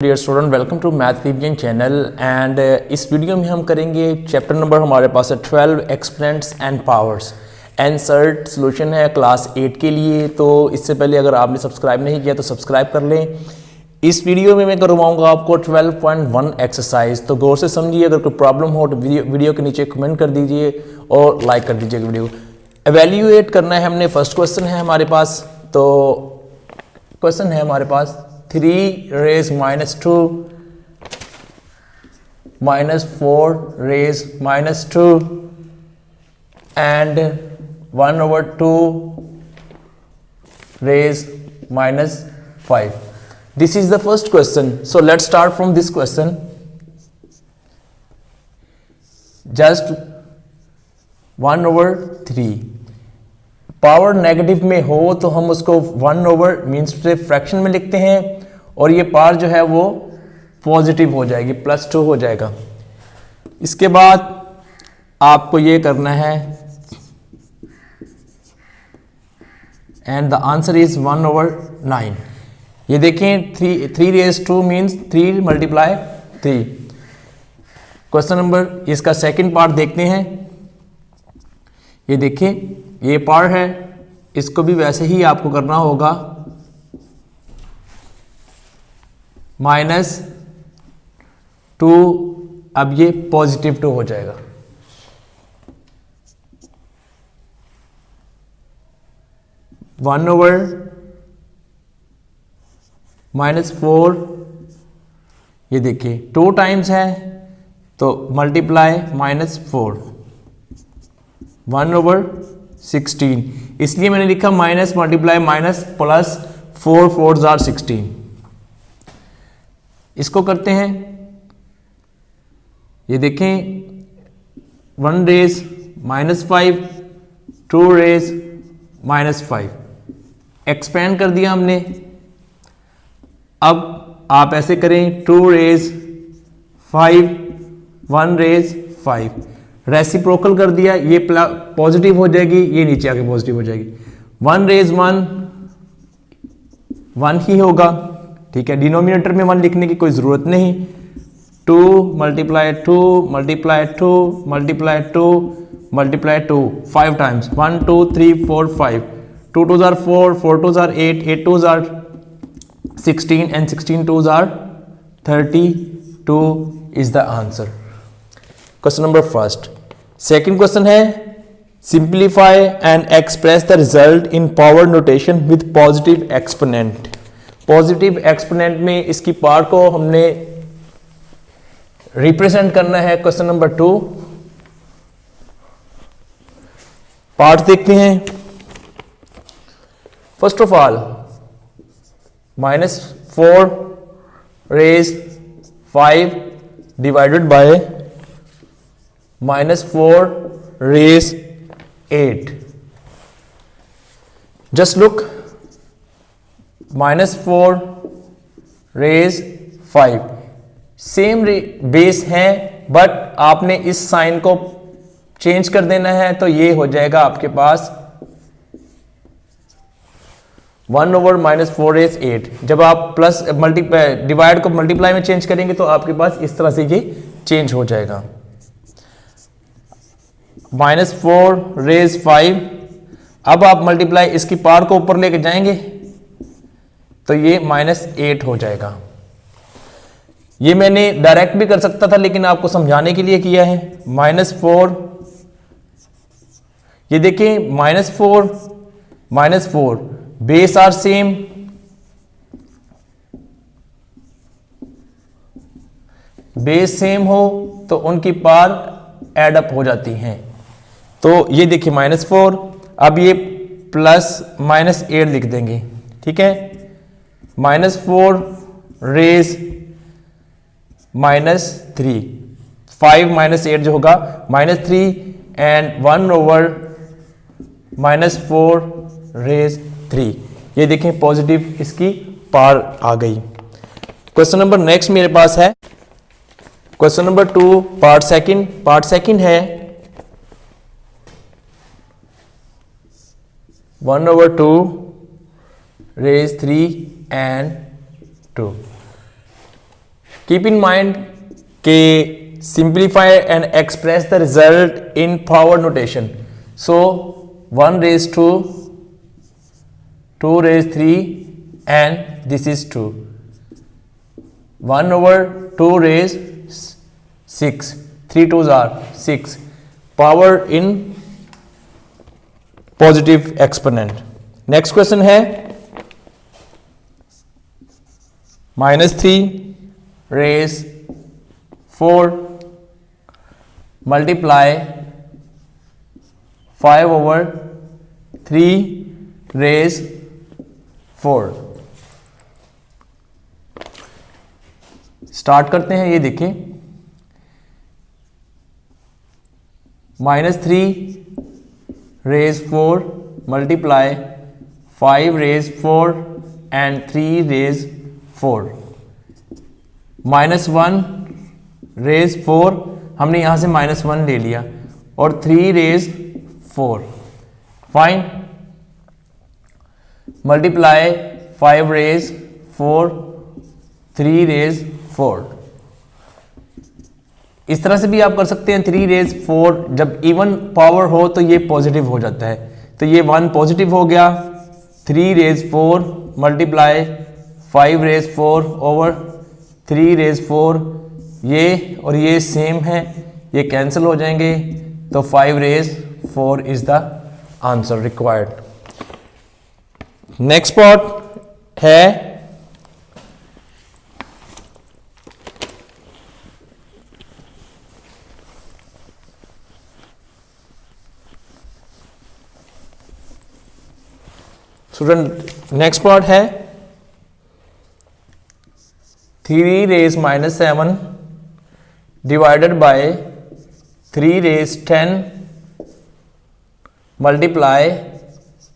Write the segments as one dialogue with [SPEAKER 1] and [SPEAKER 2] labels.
[SPEAKER 1] Dear student, welcome to math revision channel. And इस video में हम करेंगे चैप्टर नंबर हमारे पास है 12 exponents and powers. NCERT solution है क्लास 8 के लिए। तो इससे पहले अगर आपने सब्सक्राइब नहीं किया तो सब्सक्राइब कर लें। इस वीडियो में मैं करवाऊंगा आपको 12.1 एक्सरसाइज। तो गौर से समझिए, अगर कोई प्रॉब्लम हो तो वीडियो के नीचे कमेंट कर दीजिए और लाइक कर दीजिए वीडियो। एवेल्यूएट करना है हमने। फर्स्ट क्वेश्चन है हमारे पास। तो क्वेश्चन है हमारे पास 3 raised minus 2 minus 4 raised minus 2 and 1 over 2 raised minus 5. This is the first question. So let's start from this question. Just 1 over 3. Power negative में हो तो हम उसको 1 ओवर मीन्स से फ्रैक्शन में लिखते हैं, और ये पावर जो है वो पॉजिटिव हो जाएगी, +2 हो जाएगा। इसके बाद आपको ये करना है and the answer is 1 over 9। ये देखें 3 raised 2 means 3 multiply 3। Question number इसका सेकंड पार्ट देखते हैं। ये देखिए ये पार्ट है, इसको भी वैसे ही आपको करना होगा। -2, अब ये +2 हो जाएगा। -4, ये देखिए 2 टाइम्स है तो मल्टीप्लाई -4, 1/16। इसलिए मैंने लिखा minus multiply minus plus 4 4s are 16। इसको करते हैं। ये देखें 1 raised -5, 2 raised -5, एक्सपेंड कर दिया हमने। अब आप ऐसे करें 2 raised 5, 1 raised 5, रेसिप्रोकल कर दिया। ये पॉजिटिव हो जाएगी, ये नीचे आके पॉजिटिव हो जाएगी। 1 raised 1 ही होगा, ठीक है। डिनोमिनेटर में 1 लिखने की कोई ज़रूरत नहीं। 2 multiply 2 multiply 2 multiply 2 multiply 2 5 times, 1 2 3 4 5, 2 2s are 4, 4 2s are 8, 8 2s are 16 and 16 2s are 32 is the answer. Question number first. Second question है simplify and express the result in power notation with positive exponent. Positive exponent में इसकी power को हमने represent करना है। Question number 2 part देखते हैं। First of all -4 raised 5 divided by -4 raised 8। Just look, -4 raised 5 same base है, बट आपने इस साइन को चेंज कर देना है। तो ये हो जाएगा आपके पास 1 over -4 raised 8। जब आप प्लस डिवाइड को मल्टीप्लाई में चेंज करेंगे तो आपके पास इस तरह से ये चेंज हो जाएगा। -4 raised 5, अब आप मल्टीप्लाई इसकी पावर को ऊपर लेके जाएंगे तो ये -8 हो जाएगा। ये मैंने डायरेक्ट भी कर सकता था, लेकिन आपको समझाने के लिए किया है। -4, ये देखिए -4 base are same, base same हो तो उनकी पावर एड अप हो जाती हैं। तो ये देखिए -4, अब ये +-8 लिख देंगे, ठीक है। -4 raised -3, 5 -8 जो होगा -3 एंड 1 over -4 raised 3। ये देखें पॉजिटिव इसकी पावर आ गई। क्वेश्चन नंबर नेक्स्ट मेरे पास है क्वेश्चन नंबर 2 पार्ट सेकंड है 1 over 2 raised 3 and 2। Keep in mind के simplify and express the result in power notation. So 1 raised to 2 raised 3 and this is 2. 1 over 2 raised 6. 3 2s are 6. Power in positive exponent. Next question है -3 raised 4 multiply 5 over 3 raise 4. Start करते हैं. ये देखिए -3 raise 4 multiply 5 raise 4 and 3 raise 4. -1 raise 4 हमने यहां से -1 ले लिया और 3 raise 4. Fine. Multiply 5 raise 4 3 raise 4. इस तरह से भी आप कर सकते हैं. 3 रेज 4 जब इवन पावर हो तो ये पॉजिटिव हो जाता है, तो ये 1 पॉजिटिव हो गया. 3 raise 4 multiply 5 raise 4 over 3 raise 4. ये और ये सेम है, ये कैंसिल हो जाएंगे, तो 5 raise 4 is the answer required. Next part है स्टूडेंट, नेक्स्ट पार्ट है 3 raise -7 divided by 3 raised 10 multiply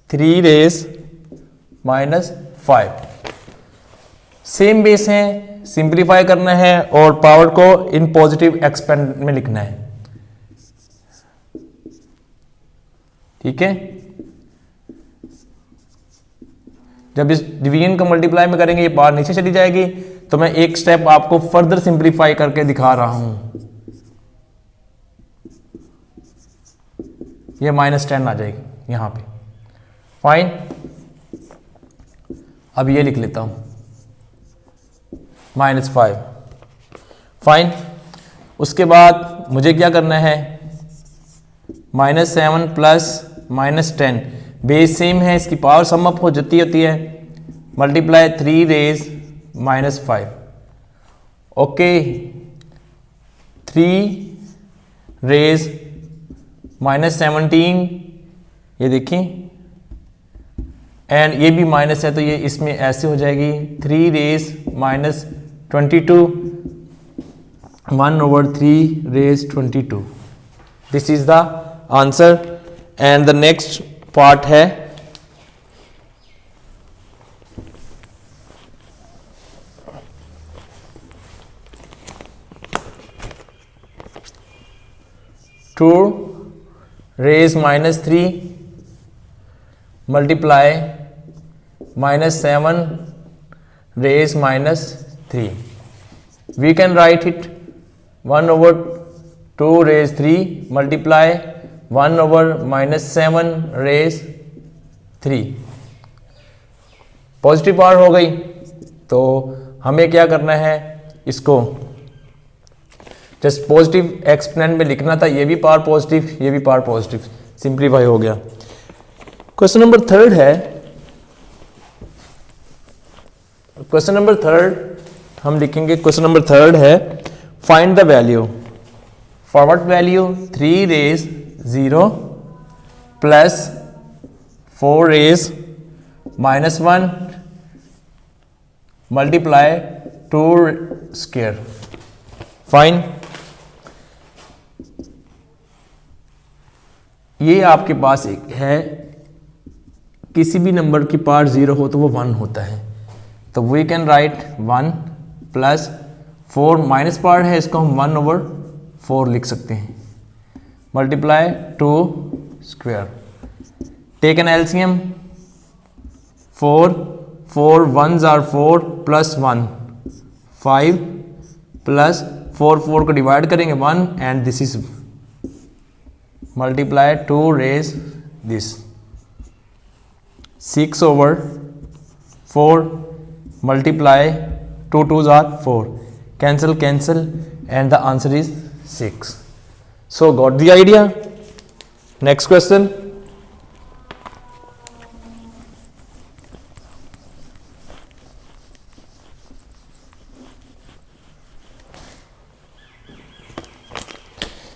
[SPEAKER 1] 3 raised -5. Same base है, सिंप्लीफाई करना है और पावर को इन पॉजिटिव एक्सपेंड में लिखना है. ठीक है. जब इस डिवीजन को मल्टीप्लाई में करेंगे ये पावर नीचे चली जाएगी, तो मैं एक स्टेप आपको फर्दर सिंप्लीफाई करके दिखा रहा हूं. ये -10 आ जाएगी यहां पे. फाइन. अब ये लिख लेता हूं -5. फाइन. उसके बाद मुझे क्या करना है, -7 प्लस -10 बेस सेम है, इसकी पावर सम अप हो जाती होती है. Multiply 3 raise -5. ओके. 3 रेज -17 ये देखिए, एंड ये भी माइनस है तो ये इसमें ऐसे हो जाएगी. 3 raise -22 1 over 3 raised 22. This is the answer. And the next part है to raise -3 multiply -7 raise -3. We can write it 1 over 2 raise 3 multiply 1 over -7 raise 3. Positive power हो गई, तो हमें क्या करना है, इसको जस्ट पॉजिटिव एक्सपोनेंट में लिखना था. ये भी पावर पॉजिटिव, ये भी पावर पॉजिटिव, सिंप्लीफाई हो गया. क्वेश्चन नंबर 3 है. क्वेश्चन नंबर 3 हम लिखेंगे. क्वेश्चन नंबर 3 है find the value. Forward value 3 raise 0 plus 4 raise -1 multiply 2 square. Fine. ये आपके पास एक है, किसी भी नंबर की पावर 0 हो तो वो 1 होता है, तो we can write 1 plus 4 minus part है, इसको हम 1 over 4 लिख सकते हैं. Multiply 2 square. Take an LCM. 4 4 1s are 4 plus 1 5 plus 4 को डिवाइड करेंगे 1 and this is multiply 2 raise this 6/4 मल्टीप्लाई 2 2s are 4 cancel and the answer is 6. So got the idea? Next question.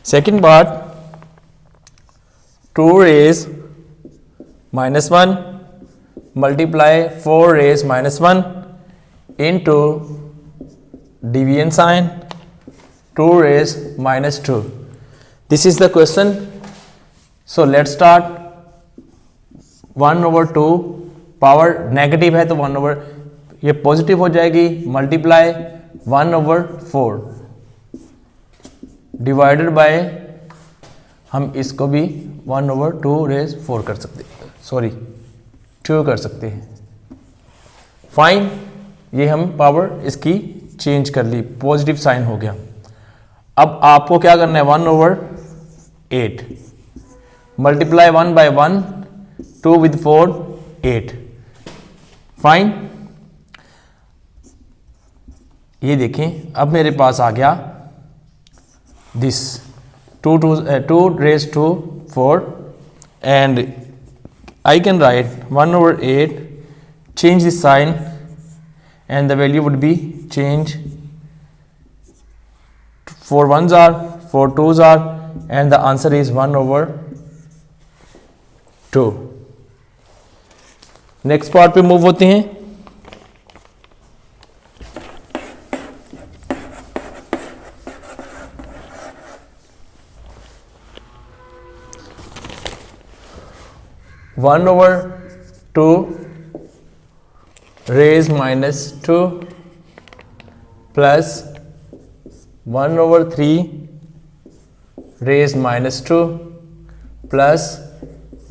[SPEAKER 1] Second part, 2 raised minus 1 multiply 4 raised minus 1 into division sign 2 raised minus 2. This is the question. So let's start. 1/2 power negative है तो 1/, ये positive हो जाएगी, multiply 1/4 divided by, हम इसको भी 1/2 raise 4 कर सकते हैं, सॉरी 2 कर सकते हैं. फाइन, ये हम पावर इसकी चेंज कर ली, पॉजिटिव साइन हो गया. अब आपको क्या करना है, 1/8 मल्टीप्लाई 1 by 1 2 with 4 8. फाइन, ये देखें अब मेरे पास आ गया this 2 raised to 4 and I can write 1/8, change the sign and the value would be change, 4 1s are 4 2s are and the answer is 1/2. Next part पे मूव होते हैं. One over 2 raise minus 2 plus 1/3 raise minus 2 plus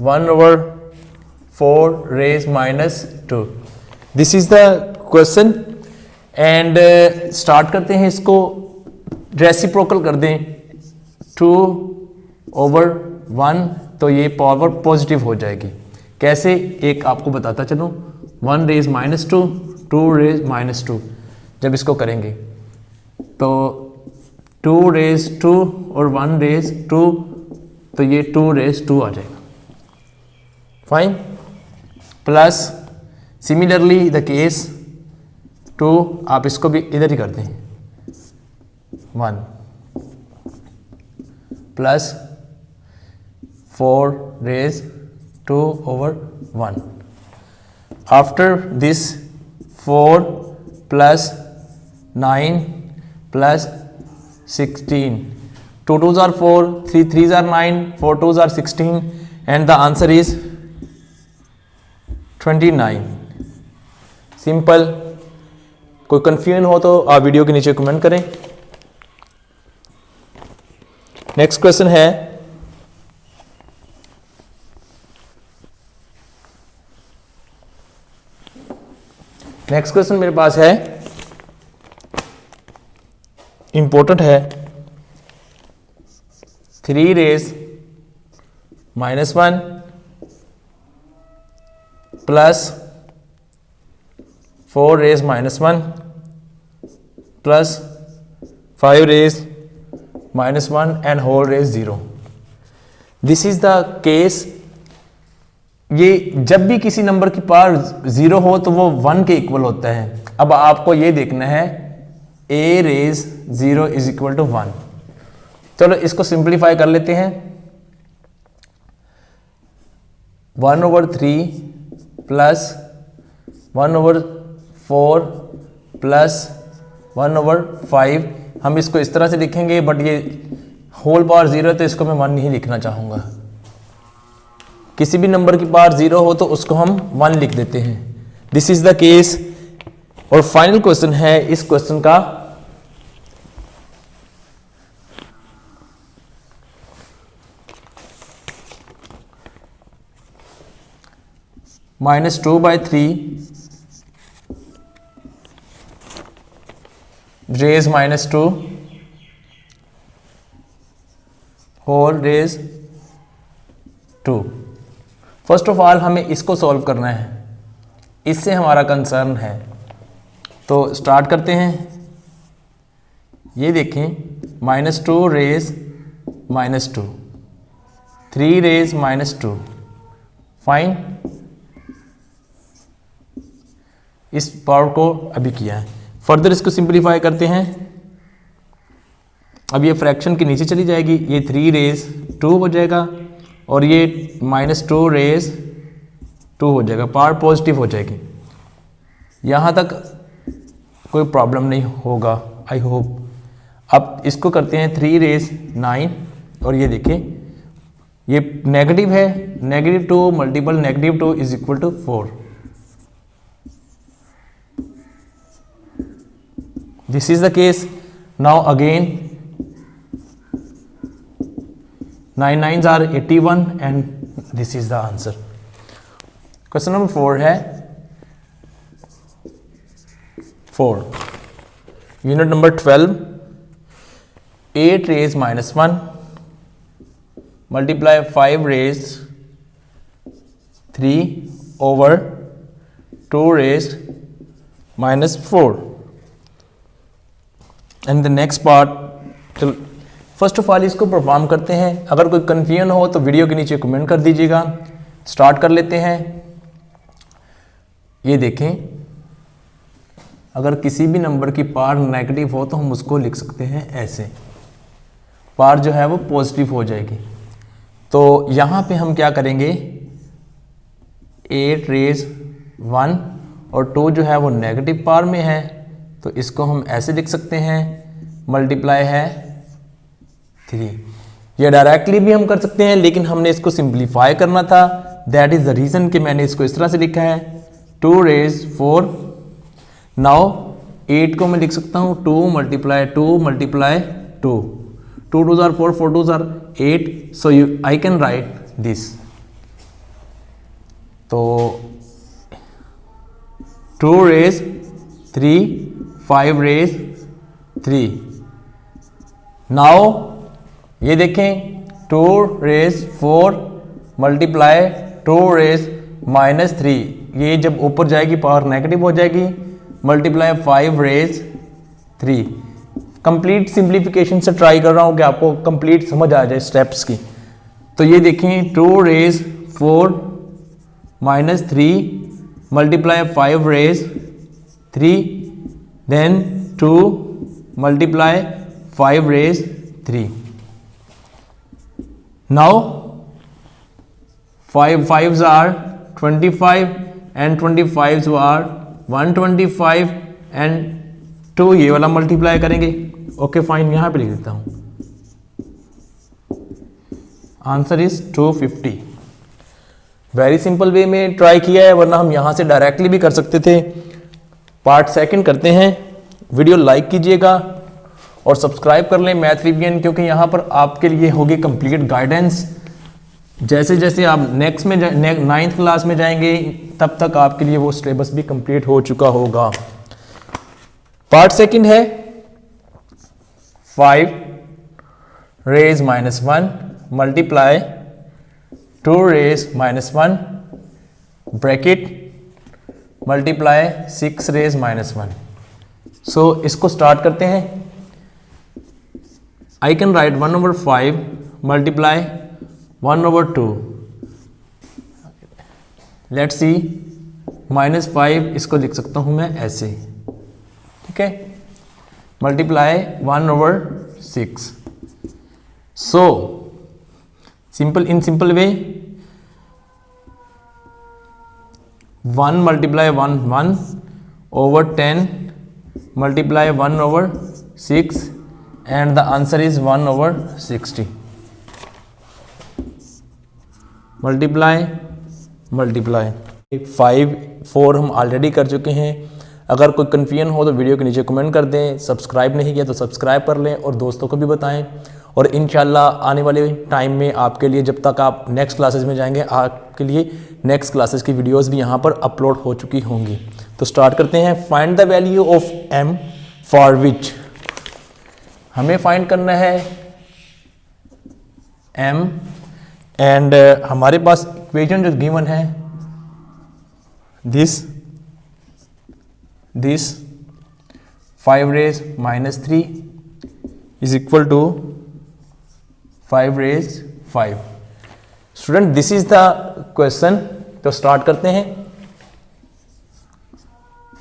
[SPEAKER 1] 1/4 raise minus 2. This is the question and start करते हैं इसको. Reciprocal कर दें 2/1 तो ये पावर पॉजिटिव हो जाएगी. कैसे, एक आपको बताता चलूं. 1 रेज माइनस 2 2 रेज माइनस 2, जब इसको करेंगे तो 2 रेज 2 और 1 रेज 2 तो ये 2 रेज 2 आ जाएगा. Fine, plus similarly the case 2, आप इसको भी इधर ही करते हैं 1 plus 4 raise 2/1. After this 4 plus 9 plus 16, 2 2s are 4 3 3s are 9 4 2s are 16 and the answer is 29. Simple. कोई कंफ्यूजन हो तो आप वीडियो के नीचे कमेंट करें. नेक्स्ट क्वेश्चन है मेरे पास है, इंपॉर्टेंट है. 3 raise minus 1 plus 4 raise minus 1 plus 5 raise minus 1 and whole raise 0. This is the case. ये जब भी किसी नंबर की पावर 0 हो तो वो 1 के इक्वल होता है. अब आपको ये देखना है a raise 0 is equal to 1. चलो इसको सिंप्लीफाई कर लेते हैं. 1/3 प्लस 1/4 प्लस 1/5. हम इसको इस तरह से लिखेंगे, बट ये होल पावर 0 है तो इसको मैं 1 नहीं लिखना चाहूँगा. किसी भी नंबर की पावर 0 हो तो उसको हम 1 लिख देते हैं. This is the case. और फाइनल क्वेश्चन है इस क्वेश्चन का. -2/3 raise -2 whole raise 2। First of all हमें इसको सॉल्व करना है, इससे हमारा कंसर्न है। तो स्टार्ट करते हैं। ये देखें -2 रेज -2, 3 रेज -2, फाइन। इस पावर को अभी किया है। फर्दर इसको सिंप्लीफाई करते हैं। अब ये फ्रैक्शन के नीचे चली जाएगी, ये 3 रेज 2 हो जाएगा और ये -2 रेज 2 हो जाएगा, पावर पॉजिटिव हो जाएगी। यहाँ तक कोई प्रॉब्लम नहीं होगा, आई होप। अब इसको करते हैं 3 रेज 9 और ये देखें ये नेगेटिव है, -2 multiple -2 is equal to 4। This is the case. Now again 9 9s are 81 and this is the answer. Question number 4 है 4 unit number 12, 8 raised -1 multiply 5 raised 3 over 2 raised -4 and the next part. चलो first of all इसको perform करते हैं। अगर कोई confusion हो तो video के नीचे कमेंट कर दीजिएगा। स्टार्ट कर लेते हैं। ये देखें अगर किसी भी नंबर की पावर नेगेटिव हो तो हम उसको लिख सकते हैं ऐसे, पावर जो है वो पॉजिटिव हो जाएगी। तो यहाँ पे हम क्या करेंगे, 8 रेज 1 और 2 जो है वो नेगेटिव पावर में है, तो इसको हम ऐसे लिख सकते हैं, मल्टीप्लाई है 3। ये डायरेक्टली भी हम कर सकते हैं लेकिन हमने इसको सिंप्लीफाई करना था, दैट इज द रीज़न कि मैंने इसको इस तरह से लिखा है 2 रेज 4। नाउ 8 को मैं लिख सकता हूँ 2 multiply 2 multiply 2, 2 2s are 4, 4 2s are 8, so I can write this। तो 2 रेज 3, 5 रेज 3। नाउ ये देखें 2 रेज 4 मल्टीप्लाई 2 रेज -3, ये जब ऊपर जाएगी पावर नेगेटिव हो जाएगी, मल्टीप्लाई 5 रेज 3। कंप्लीट सिंप्लीफिकेशन से ट्राई कर रहा हूँ कि आपको कंप्लीट समझ आ जाए स्टेप्स की। तो ये देखें 2 raise 4 -3 multiply 5 raise 3, then 2 multiply 5 raised 3. Now 5 5s are 25 and 25s are 125 and 2 ये वाला मल्टीप्लाई करेंगे। ओके फाइन, यहाँ पे लिख देता हूँ, answer is 250। Very simple way में ट्राई किया है, वरना हम यहाँ से डायरेक्टली भी कर सकते थे। पार्ट सेकंड करते हैं। वीडियो लाइक कीजिएगा और सब्सक्राइब कर लें मैथ रिवीजन, क्योंकि यहाँ पर आपके लिए होगी कंप्लीट गाइडेंस। जैसे जैसे आप नेक्स्ट में 9th क्लास में जाएंगे तब तक आपके लिए वो सिलेबस भी कंप्लीट हो चुका होगा। पार्ट सेकंड है 5 raise -1 multiply 2 raise -1 bracket multiply 6 raise -1। So इसको स्टार्ट करते हैं। I can write 1/5 multiply 1/2। Let's see -5 इसको लिख सकता हूं मैं ऐसे, ठीक है, multiply 1/6। So simple in simple way 1 multiply 1 over 10 multiply 1/6 and the answer is 1/60। Multiply 5 4 हम ऑलरेडी कर चुके हैं। अगर कोई कन्फ्यूजन हो तो वीडियो के नीचे कमेंट कर दें। सब्सक्राइब नहीं किया तो सब्सक्राइब कर लें और दोस्तों को भी बताएं। और इंशाल्लाह आने वाले टाइम में आपके लिए, जब तक आप नेक्स्ट क्लासेस में जाएंगे, आपके लिए नेक्स्ट क्लासेस की वीडियोस भी यहाँ पर अपलोड हो चुकी होंगी। तो स्टार्ट करते हैं। Find the value of m for which हमें फाइंड करना है m, एंड हमारे पास इक्वेशन जो गिवन है this 5 raise minus 3 is equal to 5 raise 5। Student this is the question. तो स्टार्ट करते हैं।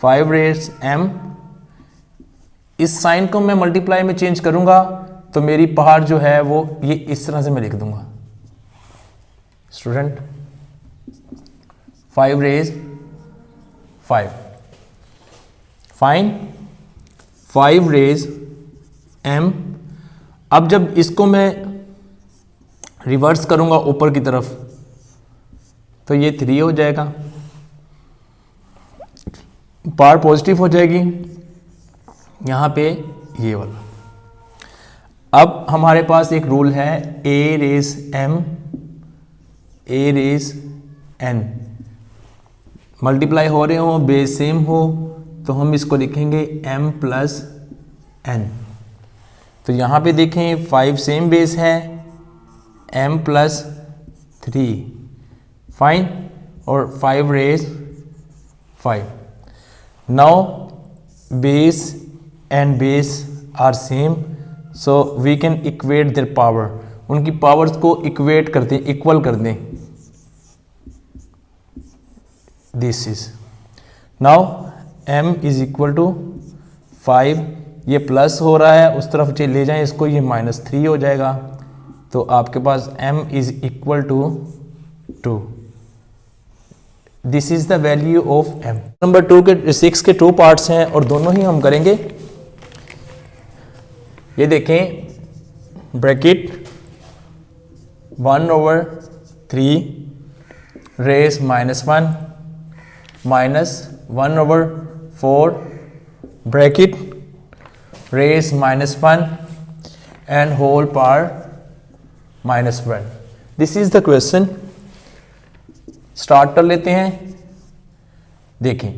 [SPEAKER 1] 5 रेज m, इस साइन को मैं मल्टीप्लाई में चेंज करूंगा तो मेरी पहाड़ जो है वो ये इस तरह से मैं लिख दूंगा। Student 5 raise 5 fine 5 raise m। अब जब इसको मैं रिवर्स करूंगा ऊपर की तरफ तो ये 3 हो जाएगा, पावर पॉजिटिव हो जाएगी यहां पे ये वाला। अब हमारे पास एक रूल है a raise m a raise n, multiply हो रहे हो बेस सेम हो तो हम इसको लिखेंगे m प्लस n। तो यहाँ पे देखें 5 सेम बेस है, m प्लस 3 फाइन, और 5 raise 5। Now base and base are same so we can equate their power, उनकी पावर्स को इक्वेट कर दें, इक्वल कर दें। This is now m is equal to 5, ये प्लस हो रहा है उस तरफ ले जाएं इसको, ये -3 हो जाएगा। तो आपके पास m is equal to 2। This is the value of m। Number 6 के 2 पार्ट्स हैं और दोनों ही हम करेंगे। ये देखें bracket 1/3 raise -1 minus 1/4 bracket raise -1 and whole power -1। This is the question. Start कर लेते हैं। देखें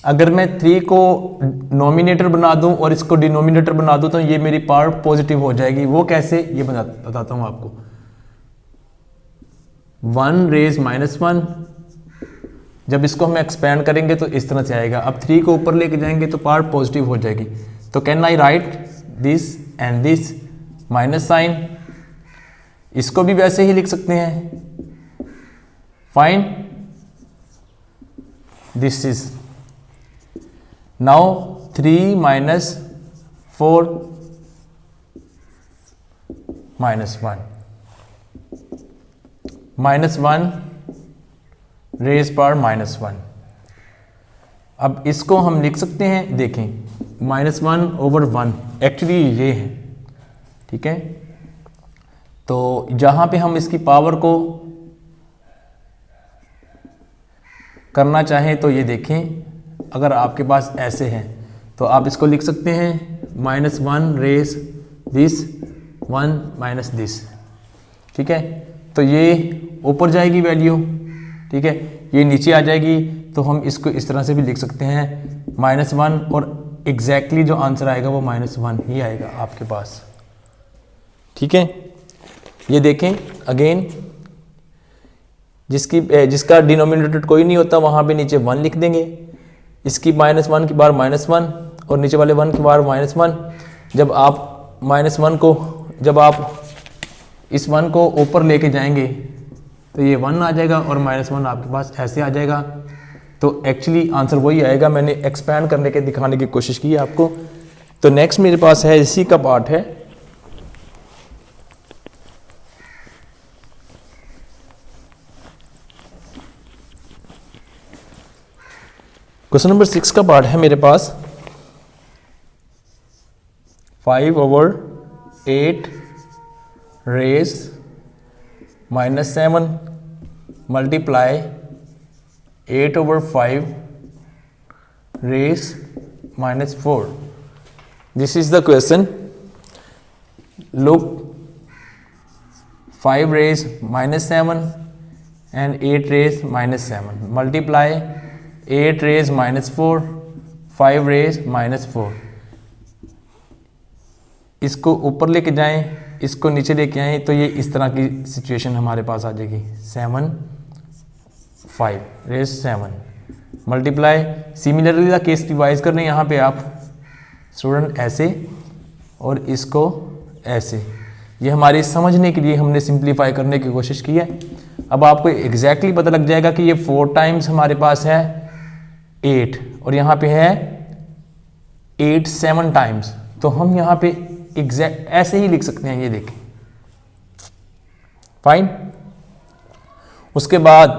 [SPEAKER 1] अगर मैं 3 को नॉमिनेटर बना दूं और इसको डिनोमिनेटर बना दूं तो ये मेरी पावर पॉजिटिव हो जाएगी। वो कैसे, ये बताता हूं आपको। 1 रेज -1, जब इसको हम एक्सपेंड करेंगे तो इस तरह से आएगा। अब 3 को ऊपर लेके जाएंगे तो पावर पॉजिटिव हो जाएगी। तो can I write this and this minus sign, इसको भी वैसे ही लिख सकते हैं। Fine, this is now 3 minus 4 -1 -1 raise power -1। अब इसको हम लिख सकते हैं, देखें -1/1 एक्चुअली ये है, ठीक है। तो जहां पे हम इसकी पावर को करना चाहें तो ये देखें, अगर आपके पास ऐसे है तो आप इसको लिख सकते हैं -1 रेज दिस 1 माइनस दिस, ठीक है। तो ये ऊपर जाएगी वैल्यू, ठीक है, ये नीचे आ जाएगी। तो हम इसको इस तरह से भी लिख सकते हैं -1, और एग्जैक्टली जो आंसर आएगा वो -1 ही आएगा आपके पास, ठीक है। ये देखें अगेन, जिसका डिनोमिनेटर कोई नहीं होता वहाँ पे नीचे 1 लिख देंगे। इसकी -1 की बार -1 और नीचे वाले 1 की बार -1। जब आप -1 को, जब आप इस 1 को ऊपर लेके जाएंगे तो ये 1 आ जाएगा और -1 आपके पास ऐसे आ जाएगा। तो एक्चुअली आंसर वही आएगा। मैंने एक्सपैंड करने के दिखाने की कोशिश की है आपको। तो नेक्स्ट मेरे पास है, इसी का पार्ट है। क्वेश्चन नंबर 6 का पार्ट है मेरे पास। 5/8 raise -7 multiply 8/5 raise -4। This is the question. Look 5 raise -7 and 8 raise -7 multiply 8 raise -4 5 raise minus 4। इसको ऊपर लेके जाएं, इसको नीचे लेके आएं, तो ये इस तरह की सिचुएशन हमारे पास आ जाएगी। 7 5 raise 7 multiply. Similarly the case revise कर रहे हैं यहाँ पे आप स्टूडेंट ऐसे और इसको ऐसे। ये हमारे समझने के लिए हमने सिंप्लीफाई करने की कोशिश की है। अब आपको एग्जैक्टली पता लग जाएगा कि ये 4 टाइम्स हमारे पास है 8 और यहाँ पे है 8 7 टाइम्स। तो हम यहाँ पे एग्जैक्ट ऐसे ही लिख सकते हैं, ये देखें। फाइन। उसके बाद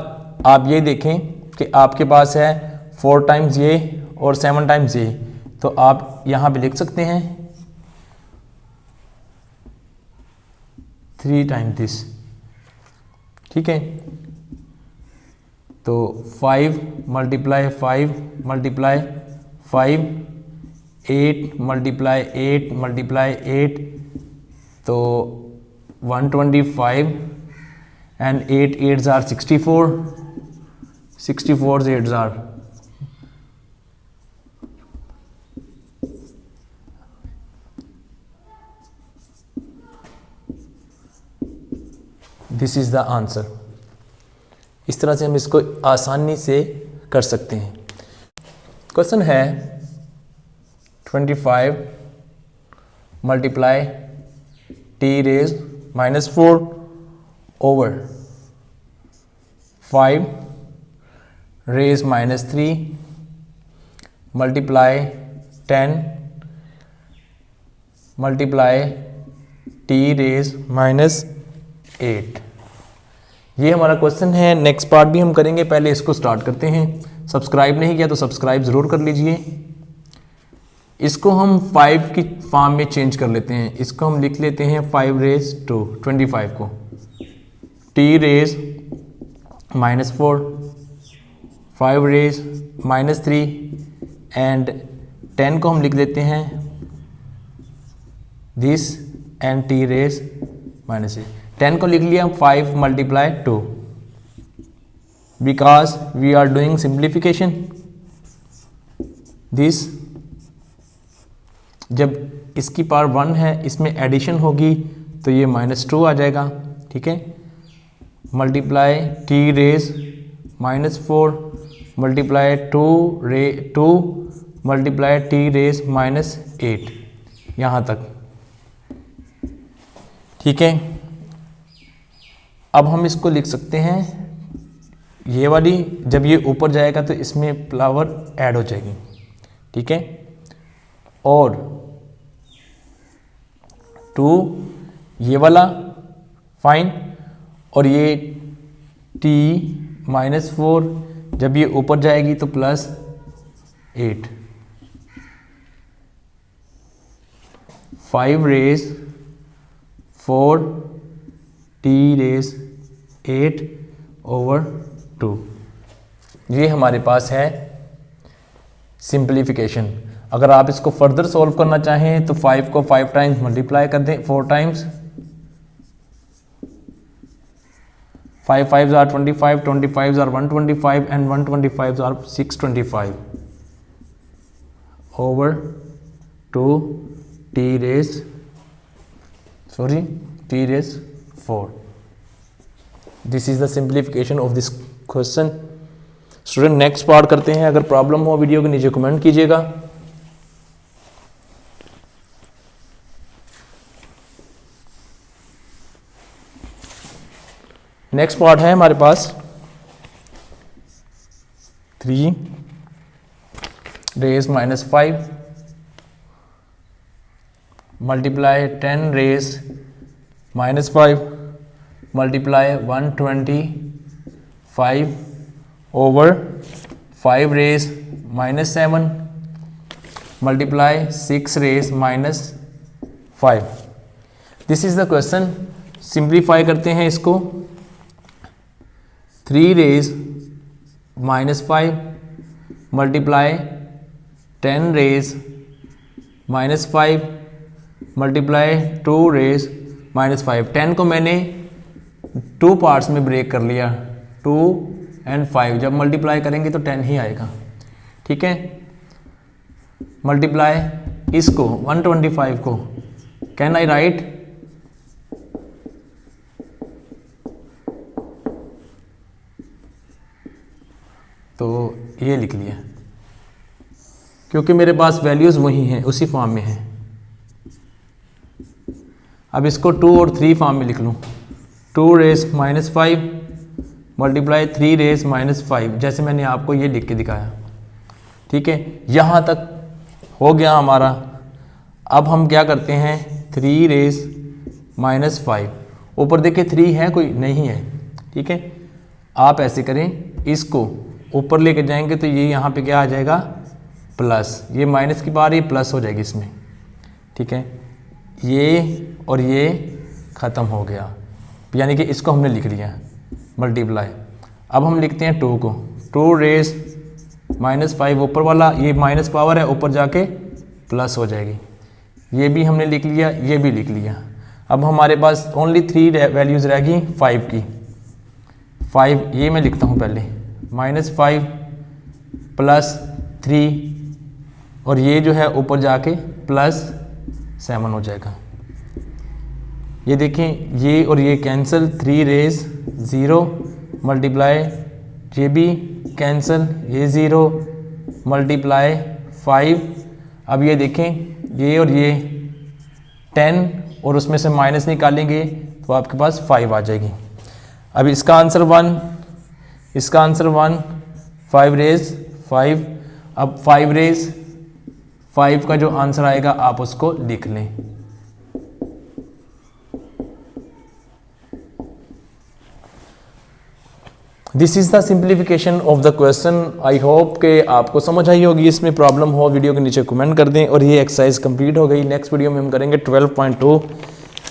[SPEAKER 1] आप ये देखें कि आपके पास है 4 टाइम्स ये और 7 टाइम्स ये, तो आप यहाँ पे लिख सकते हैं 3 टाइम्स दिस। ठीक है, तो 5 मल्टीप्लाई 5 मल्टीप्लाई 5, 8 मल्टीप्लाई 8 मल्टीप्लाई 8, तो 125 and 8 8s are 64, 64's 8s are this is the answer. इस तरह से हम इसको आसानी से कर सकते हैं। क्वेश्चन है 25 multiply t raise minus 4 over 5 raise minus 3 multiply 10 multiply t raise minus 8। ये हमारा क्वेश्चन है। नेक्स्ट पार्ट भी हम करेंगे, पहले इसको स्टार्ट करते हैं। सब्सक्राइब नहीं किया तो सब्सक्राइब ज़रूर कर लीजिए। इसको हम 5 की फॉर्म में चेंज कर लेते हैं। इसको हम लिख लेते हैं 5 रेज टू 25 को t raise minus 4, 5 raise minus 3 and 10 को हम लिख देते हैं this and t raise minus 8। 10 को लिख लिया 5 multiply 2 because we are doing simplification. This जब इसकी पावर 1 है, इसमें एडिशन होगी तो ये -2 आ जाएगा। ठीक है, multiply t raise minus 4 multiply 2 multiply t raise minus 8 यहाँ तक। ठीक है, अब हम इसको लिख सकते हैं, ये वाली जब ये ऊपर जाएगा तो इसमें पावर ऐड हो जाएगी। ठीक है, और 2 ये वाला फाइन, और ये t माइनस 4 जब ये ऊपर जाएगी तो plus 8। 5 raise 4 t raise 8 over 2। ये हमारे पास है सिंप्लीफिकेशन। अगर आप इसको फर्दर सॉल्व करना चाहें तो 5 को 5 टाइम्स मल्टीप्लाई कर दें, 4 times. 5 5s are 25, 25s are 125 and 125s are 625 over 2 t raise 4. This is the simplification of this question. Student next part करते हैं। अगर प्रॉब्लम हो वीडियो के नीचे कमेंट कीजिएगा। नेक्स्ट पार्ट है हमारे पास 3 raise minus 5 multiply 10 raise minus 5 multiply 125 over 5 raise minus 7 multiply 6 raise minus 5। This is the question. Simplify करते हैं इसको। 3 raise minus 5 multiply 10 raise minus 5 multiply 2 raise minus 5। 10 को मैंने 2 पार्ट्स में ब्रेक कर लिया, 2 एंड 5। जब मल्टीप्लाई करेंगे तो 10 ही आएगा। ठीक है, मल्टीप्लाई इसको 125 को, कैन आई राइट तो ये लिख लिया, क्योंकि मेरे पास वैल्यूज़ वही हैं, उसी फॉर्म में हैं। अब इसको 2 और 3 फॉर्म में लिख लूँ, 2 race minus 5 multiply 3 race minus 5, जैसे मैंने आपको ये लिख के दिखाया। ठीक है, यहाँ तक हो गया हमारा। अब हम क्या करते हैं, 3 रेस माइनस 5, ऊपर देखिए 3 है कोई नहीं है। ठीक है, आप ऐसे करें, इसको ऊपर लेके जाएंगे तो ये यहाँ पे क्या आ जाएगा, प्लस, ये माइनस की बार ये प्लस हो जाएगी इसमें। ठीक है, ये और ये ख़त्म हो गया, यानी कि इसको हमने लिख लिया मल्टीप्लाई। अब हम लिखते हैं 2 को, 2 रेस माइनस 5 ऊपर वाला, ये माइनस पावर है, ऊपर जाके प्लस हो जाएगी। ये भी हमने लिख लिया, ये भी लिख लिया। अब हमारे पास ओनली 3 वैल्यूज़ रह गई 5 की। 5 ये मैं लिखता हूँ पहले, -5 प्लस 3 और ये जो है ऊपर जाके +7 हो जाएगा। ये देखें, ये और ये कैंसिल, 3 रेस 0 मल्टीप्लाई, ये भी कैंसिल, ये 0 मल्टीप्लाई 5। अब ये देखें, ये और ये 10 और उसमें से माइनस निकालेंगे तो आपके पास 5 आ जाएगी। अब इसका आंसर 1, इसका आंसर 1, 5 रेस 5। अब 5 रेस 5 का जो आंसर आएगा आप उसको लिख लें। This is the simplification of the question. I hope कि आपको समझ आई होगी। इसमें प्रॉब्लम हो वीडियो के नीचे कमेंट कर दें। और ये एक्सरसाइज कंप्लीट हो गई। नेक्स्ट वीडियो में हम करेंगे 12.2।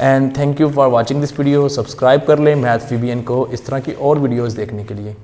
[SPEAKER 1] And thank you for watching this video. Subscribe कर लें मैथ VBN को इस तरह की और वीडियोस देखने के लिए।